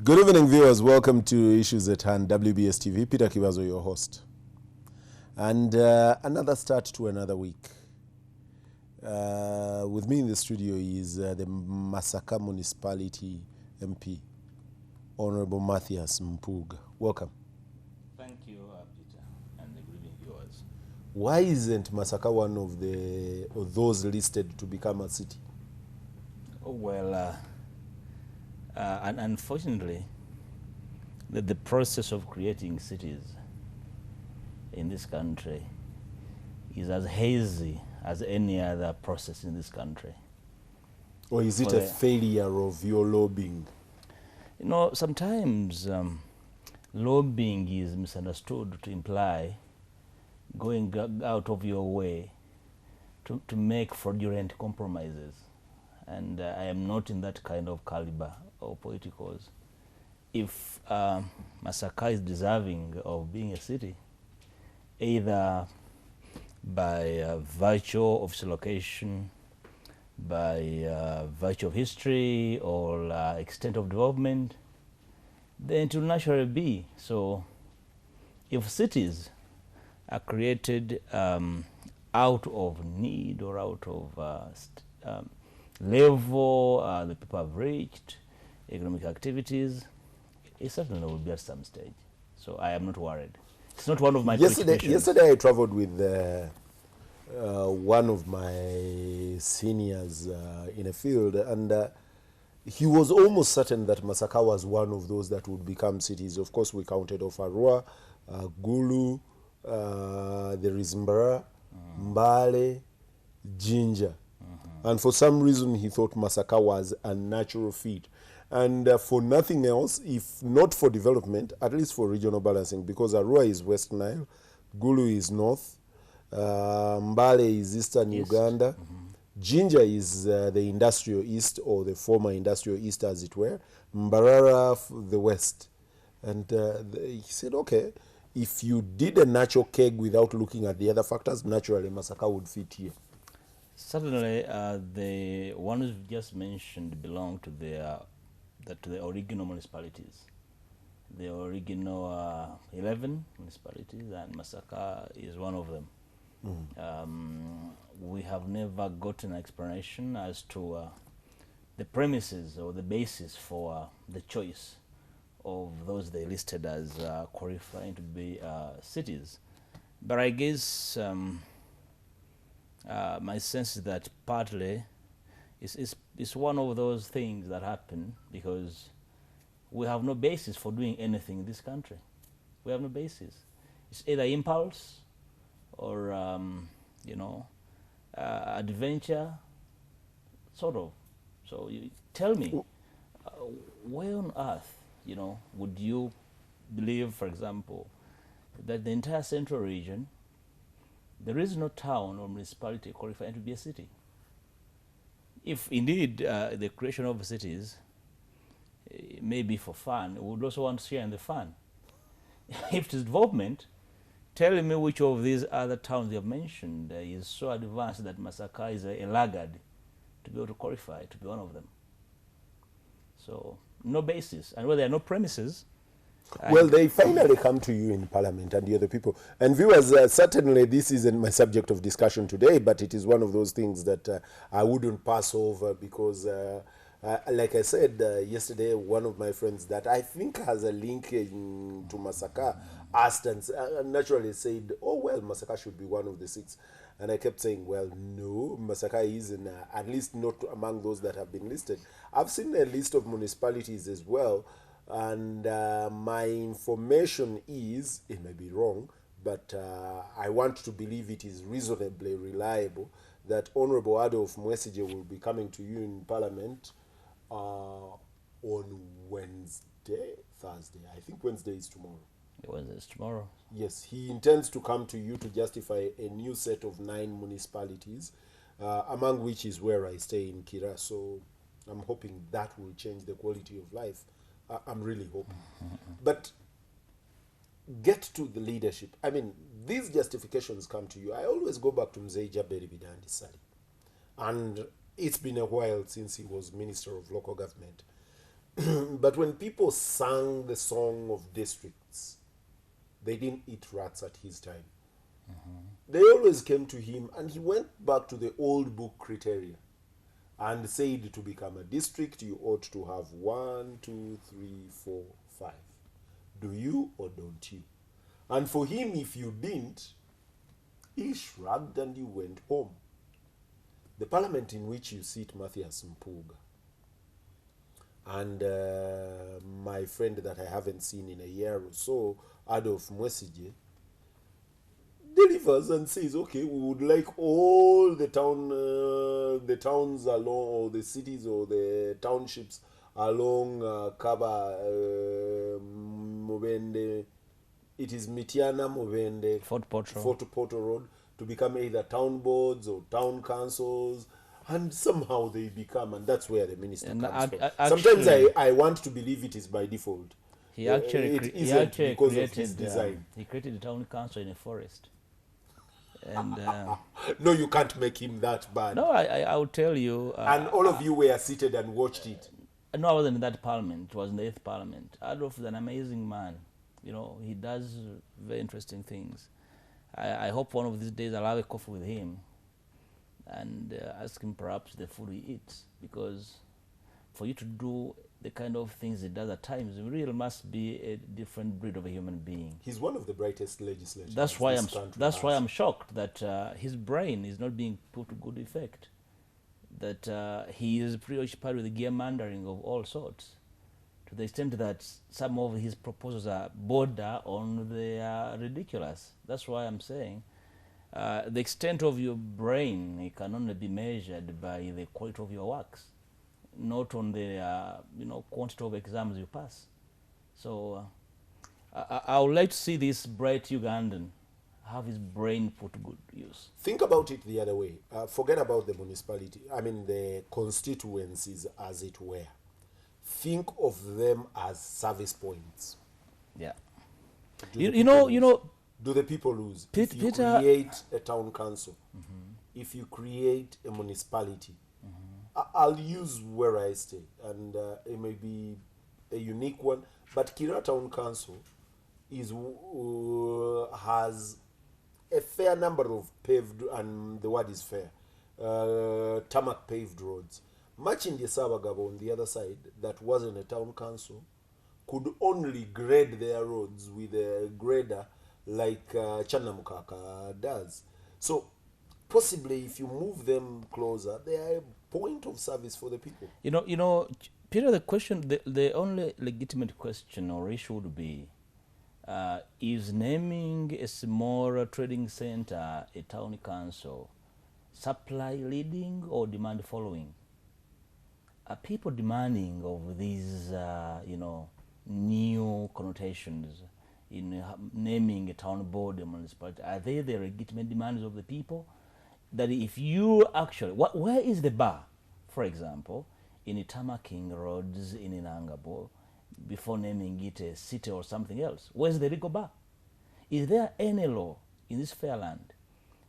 Good evening, viewers. Welcome to Issues at Hand, WBS TV. Peter Kibazo, your host. And another start to another week. With me in the studio is the Masaka Municipality MP, Honorable Matthias Mpuga. Welcome. Thank you, Peter, and the good evening, viewers. Why isn't Masaka one of those listed to become a city? Oh, well, and unfortunately, the process of creating cities in this country is as hazy as any other process in this country. Or is it a failure of your lobbying? You know, sometimes lobbying is misunderstood to imply going out of your way to make fraudulent compromises. And I am not in that kind of caliber of politicals. If Masaka is deserving of being a city, either by virtue of its location, by virtue of history or extent of development, then it will naturally be. So if cities are created out of need or out of level the people have reached, economic activities, it certainly will be at some stage. So I am not worried. It's not one of my Yesterday I traveled with one of my seniors in a field, and he was almost certain that Masaka was one of those that would become cities. Of course, we counted off Arua, Gulu, there is Mbara, Mbale, Jinja. And for some reason, he thought Masaka was a natural fit. And for nothing else, if not for development, at least for regional balancing, because Arua is West Nile, Gulu is North, Mbale is Eastern Uganda, Jinja is the industrial east, or the former industrial east as it were, Mbarara the west. And he said, okay, if you did a natural keg without looking at the other factors, naturally Masaka would fit here. Certainly, the ones you just mentioned belong to the original municipalities. The original 11 municipalities, and Masaka is one of them. We have never gotten an explanation as to the premises or the basis for the choice of those they listed as qualifying to be cities. But I guess my sense is that partly it's one of those things that happen because we have no basis for doing anything in this country. We have no basis. It's either impulse or, adventure, sort of. So you tell me, where on earth, would you believe, for example, that the entire central region, there is no town or municipality qualifying to be a city? If indeed the creation of cities may be for fun, we would also want to share in the fun. If it is development, tell me which of these other towns you have mentioned is so advanced that Masaka is a laggard to be able to qualify to be one of them. So no basis, and where there are no premises. Well, they finally come to you in Parliament and the other people. And viewers, certainly this isn't my subject of discussion today, but it is one of those things that I wouldn't pass over because, like I said yesterday, one of my friends that I think has a link to Masaka asked and naturally said, oh, well, Masaka should be one of the 6. And I kept saying, well, no, Masaka isn't, at least not among those that have been listed. I've seen a list of municipalities as well. And my information is, it may be wrong, but I want to believe it is reasonably reliable, that Honorable Adolf Mwesige will be coming to you in Parliament on Thursday. I think Wednesday is tomorrow. Wednesday is tomorrow. Yes, he intends to come to you to justify a new set of 9 municipalities, among which is where I stay in Kira. So I'm hoping that will change the quality of life. I'm really hoping. But get to the leadership. I mean, these justifications come to you. I always go back to Mzee Jaberi Bidandi Sali. And it's been a while since he was Minister of Local Government. But when people sang the song of districts, they didn't eat rats at his time. They always came to him, and he went back to the old book criteria and said to become a district, you ought to have 1, 2, 3, 4, 5. Do you or don't you? And for him, if you didn't, he shrugged and he went home. The parliament in which you sit, Matthias Mpuga, and my friend that I haven't seen in a year or so, Adolf Mwesige, delivers and says, okay, we would like all the towns along, or the cities or the townships along Kaba, Mubende, it is Mitiana, Mubende, Fort Porto Road, to become either town boards or town councils, and somehow they become, and that's where the minister comes from. Sometimes I want to believe it is by default. He actually, because of his design. He created a town council in a forest. And no, you can't make him that bad. no, I will tell you. And all of you were seated and watched it. No, I wasn't in that parliament. It was in the 8th parliament. Adolf is an amazing man. You know, he does very interesting things. I hope one of these days I'll have a coffee with him and ask him perhaps the food he eats, because for you to do the kind of things he does at times, you really must be a different breed of a human being. He's one of the brightest legislators. That's why I'm shocked that his brain is not being put to good effect. That he is preoccupied with the gerrymandering of all sorts, to the extent that some of his proposals are border on the ridiculous. That's why I'm saying the extent of your brain, it can only be measured by the quality of your works, not on the quantity of exams you pass. So I would like to see this bright Ugandan have his brain put to good use. Think about it the other way. Forget about the municipality. I mean the constituencies, as it were. Think of them as service points. Yeah. Do the people lose? If you Peter, create a town council, if you create a municipality, I'll use where I stay, and it may be a unique one, but Kira Town Council has a fair number of paved, and the word is fair, tarmac paved roads. Much in the Sabagabo on the other side, that wasn't a town council, could only grade their roads with a grader like Chanamukaka does. So possibly if you move them closer, they are a point of service for the people. You know, Peter, the only legitimate question or issue would be, is naming a small trading center a town council supply leading or demand following? Are people demanding of these, new connotations in naming a town board, a municipality? Are they the legitimate demands of the people? That if you actually, where is the bar, for example, in tarmacking roads in Inangabo before naming it a city or something else? Where's the legal bar? Is there any law in this fair land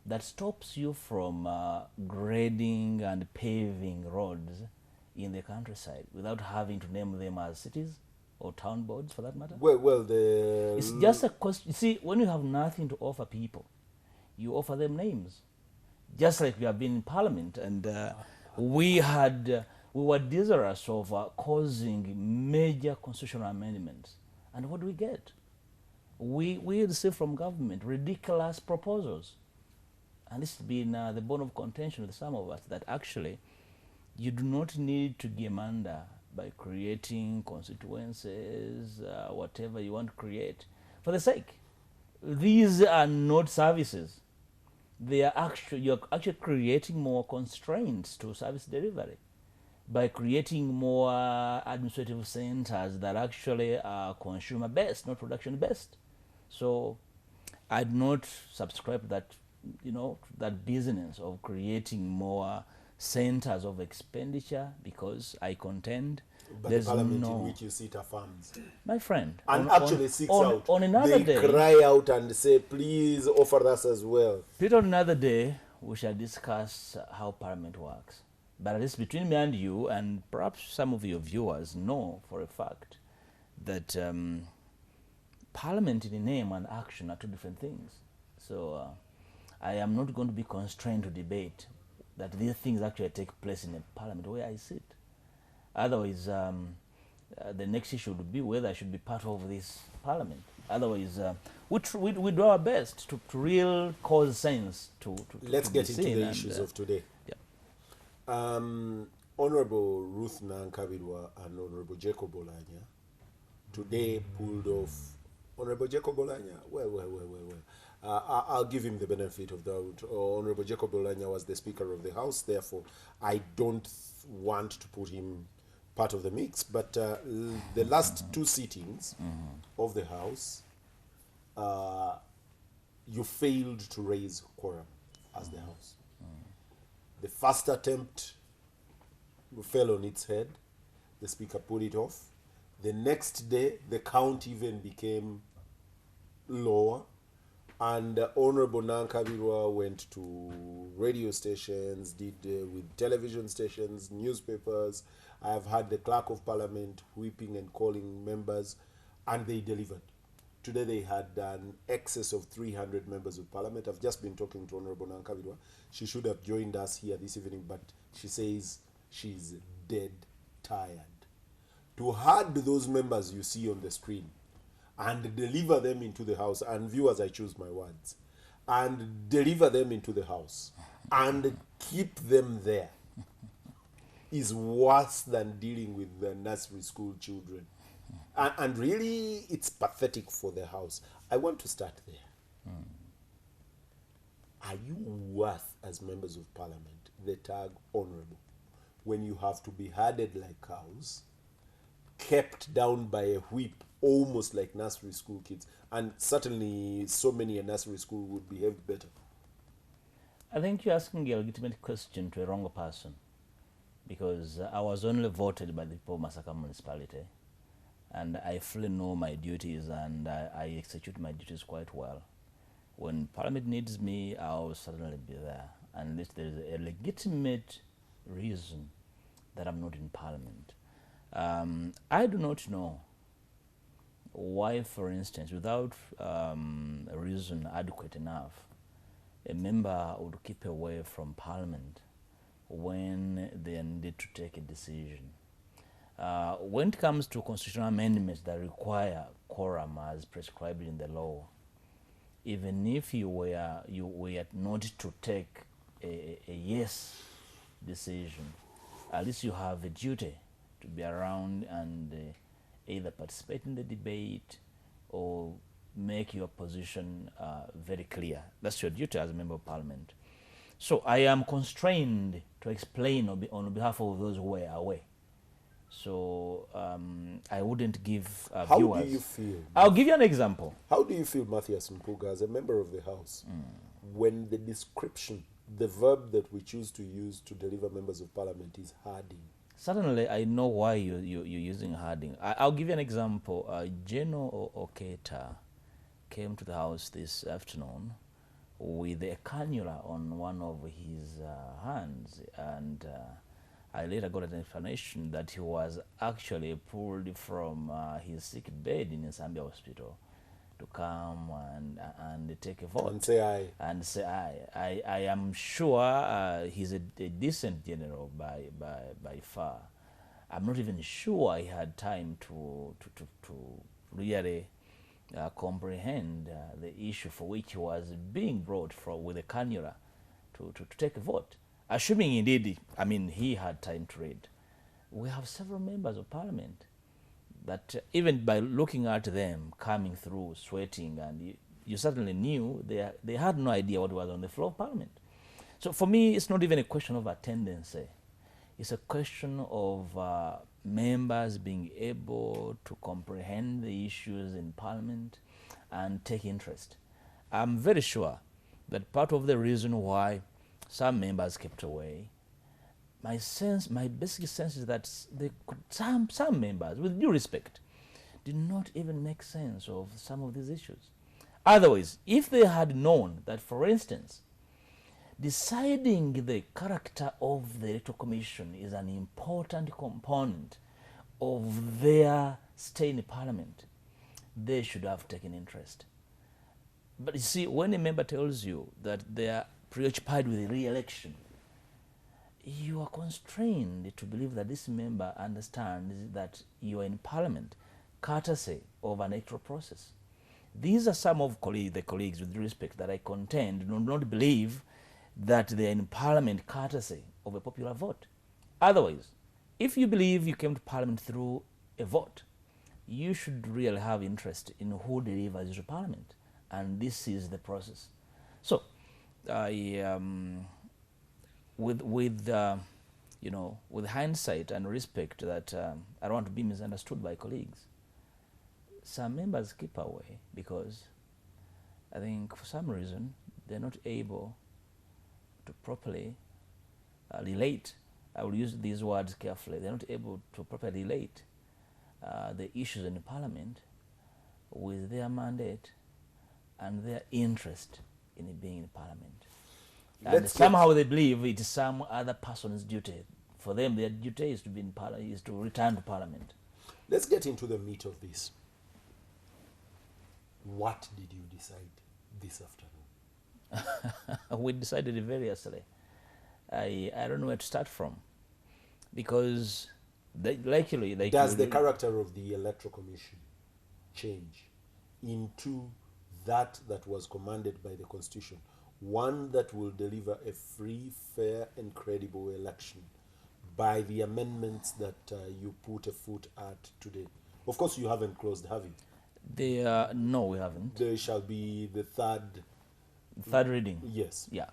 that stops you from grading and paving roads in the countryside without having to name them as cities or town boards, for that matter? Well, it's just a question. You see, when you have nothing to offer people, you offer them names. Just like we have been in Parliament, and we were desirous of causing major constitutional amendments. And what do we get? We receive from government ridiculous proposals. And this has been the bone of contention with some of us, that actually you do not need to gerrymander by creating constituencies, whatever you want to create, for the sake. These are not services. You're actually creating more constraints to service delivery by creating more administrative centers that actually are consumer based, not production based. So I do not subscribe to that, that business of creating more centers of expenditure, because I contend but there's the parliament no, in which you sit are farms. my friend, And actually seeks out. On another they day, cry out and say, please offer us as well. Peter, on another day, we shall discuss how Parliament works, But at least between me and you, and perhaps some of your viewers know for a fact that Parliament in name and action are two different things. So I am not going to be constrained to debate that these things actually take place in a Parliament where I sit. Otherwise, the next issue would be whether I should be part of this Parliament. Otherwise, we do our best to real cause sense to Let's to get be into seen the and, issues of today. Yeah. Honorable Ruth Nankabirwa and Honorable Jacob Olanya today pulled off. Honorable Jacob Olanya, well. I'll give him the benefit of the doubt. Honorable Jacob Olanya was the Speaker of the House, therefore I don't want to put him part of the mix. But the last two sittings of the House, you failed to raise quorum as the House. The first attempt fell on its head. The Speaker put it off. The next day, the count even became lower. And Honorable Nankabirwa went to radio stations, did with television stations, newspapers. I have had the Clerk of Parliament whipping and calling members, and they delivered. Today they had an excess of 300 members of Parliament. I've just been talking to Honorable Nankabirwa. She should have joined us here this evening, but she says she's dead tired. To herd those members you see on the screen and deliver them into the House, and viewers, I choose my words, and deliver them into the House and keep them there is worse than dealing with the nursery school children. And really, it's pathetic for the House. I want to start there. Are you worth, as members of Parliament, the tag honourable, when you have to be herded like cows, kept down by a whip, almost like nursery school kids? And certainly so many a nursery school would behave better. I think you're asking a legitimate question to a wrong person, because I was only voted by the people of Masaka municipality, and I fully know my duties, and I execute my duties quite well. When Parliament needs me, I'll certainly be there, unless there is a legitimate reason that I'm not in Parliament. I do not know why, for instance, without a reason adequate enough, a member would keep away from Parliament when they need to take a decision. When it comes to constitutional amendments that require quorum as prescribed in the law, even if you were not to take a yes decision, at least you have a duty to be around and either participate in the debate or make your position very clear. That's your duty as a member of Parliament. So I am constrained to explain on behalf of those who were away. So I wouldn't give viewers... How do you feel? I'll give you an example. How do you feel, Matthias Mpuga, as a member of the House, when the description, the verb that we choose to use to deliver members of Parliament is herding? Certainly, I know why you're using herding. I'll give you an example. Geno Oketa came to the House this afternoon with a cannula on one of his hands, and I later got an explanation that he was actually pulled from his sick bed in Zambia hospital to come and take a vote. And say aye. And say aye. I am sure he's a decent general by far. I'm not even sure he had time to really comprehend the issue for which he was being brought with a cannula to take a vote. Assuming indeed, I mean, he had time to read. We have several members of Parliament that even by looking at them coming through, sweating, and you certainly knew they had no idea what was on the floor of Parliament. So for me, it's not even a question of attendance. It's a question of members being able to comprehend the issues in Parliament and take interest. I'm very sure that part of the reason why some members kept away, my basic sense is that some members, with due respect, did not even make sense of some of these issues. Otherwise, if they had known that, for instance, deciding the character of the Electoral Commission is an important component of their stay in Parliament. They should have taken interest. But you see, when a member tells you that they are preoccupied with re-election, you are constrained to believe that this member understands that you are in Parliament courtesy of an electoral process. These are some of the colleagues, with respect, that I contend do not believe that they are in Parliament courtesy of a popular vote. Otherwise, if you believe you came to Parliament through a vote, you should really have interest in who delivers you to Parliament. And this is the process. So, with hindsight and respect that I don't want to be misunderstood by colleagues, some members keep away because I think for some reason they're not able to properly relate. I will use these words carefully. They're not able to properly relate the issues in the Parliament with their mandate and their interest in being in Parliament. And somehow they believe it is some other person's duty. For them, their duty is to be in Parliament, is to return to Parliament. Let's get into the meat of this. What did you decide this afternoon? We decided it variously. I don't know where to start from, because does the character of the Electoral Commission change into that was commanded by the Constitution, one that will deliver a free, fair, and credible election by the amendments that you put a foot at today? Of course, you haven't closed, have you? No, we haven't. There shall be the third reading. Yes. Yeah.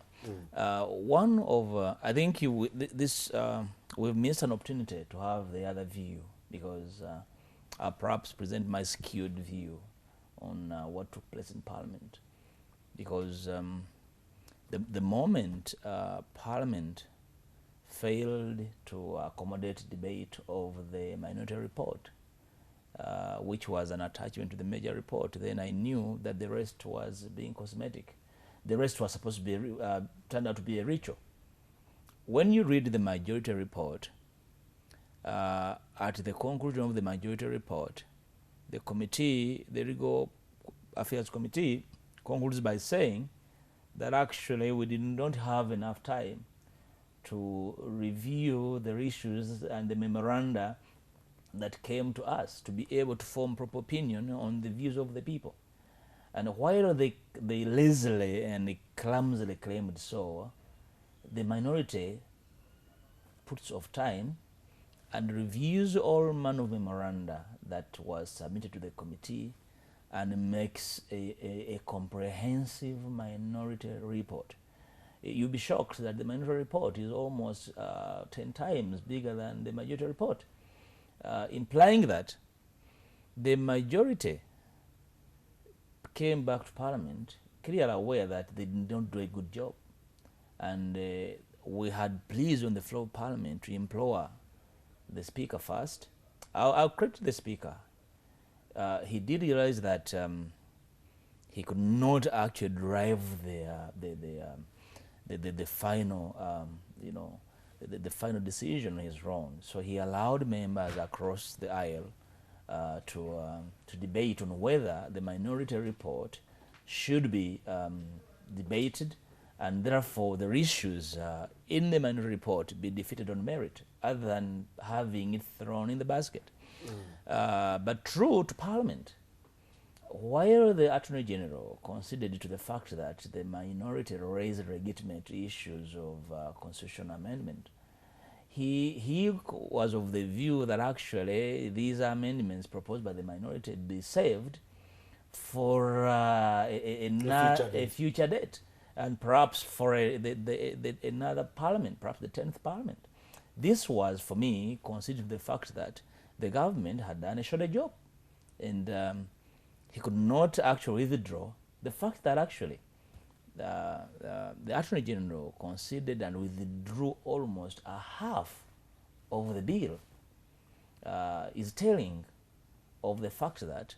One of I think we've missed an opportunity to have the other view, because I perhaps present my skewed view on what took place in Parliament, because the moment Parliament failed to accommodate debate of the minority report, which was an attachment to the major report, then I knew that the rest was being cosmetic. The rest was supposed to be turned out to be a ritual. When you read the majority report, at the conclusion of the majority report, the committee, the Legal Affairs Committee, concludes by saying that actually we did not have enough time to review the issues and the memoranda that came to us to be able to form proper opinion on the views of the people. And while they lazily and clumsily claimed so, the minority puts off time and reviews all manner of memoranda that was submitted to the committee and makes a comprehensive minority report. You'll be shocked that the minority report is almost 10 times bigger than the majority report, implying that the majority came back to Parliament clearly aware that they did not do a good job. And we had pleas on the floor of Parliament to implore the Speaker first. I'll credit the Speaker. He did realize that he could not actually drive the final, the final decision on his own. So he allowed members across the aisle to debate on whether the minority report should be debated, and therefore the issues in the minority report be defeated on merit, other than having it thrown in the basket. But true to Parliament, while the Attorney General conceded to the fact that the minority raised legitimate issues of constitutional amendment, he was of the view that actually these amendments proposed by the minority be saved for a future date, and perhaps for another Parliament, perhaps the 10th Parliament. This was, for me, considered the fact that the government had done a shoddy job, and he could not actually withdraw the fact that actually the Attorney General considered and withdrew almost a half of the bill is telling of the fact that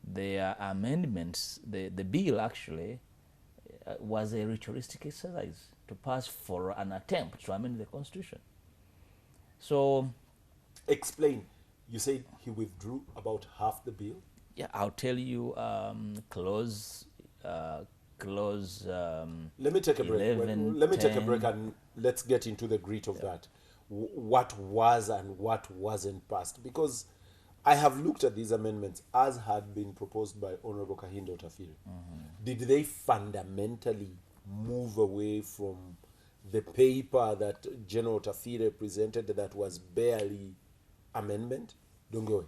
the amendments, the bill actually was a ritualistic exercise. to pass for an attempt to amend the constitution. So, Explain. You said he withdrew about half the bill. yeah, I'll tell you clause. Let me take a break. 11, Let me take a 10. break and let's get into the grit of that. What was and what wasn't passed? Because I have looked at these amendments as had been proposed by Honorable Kahindo Tafiri. Did they fundamentally move away from the paper that General Tafiri presented that was barely amendment? Don't go away.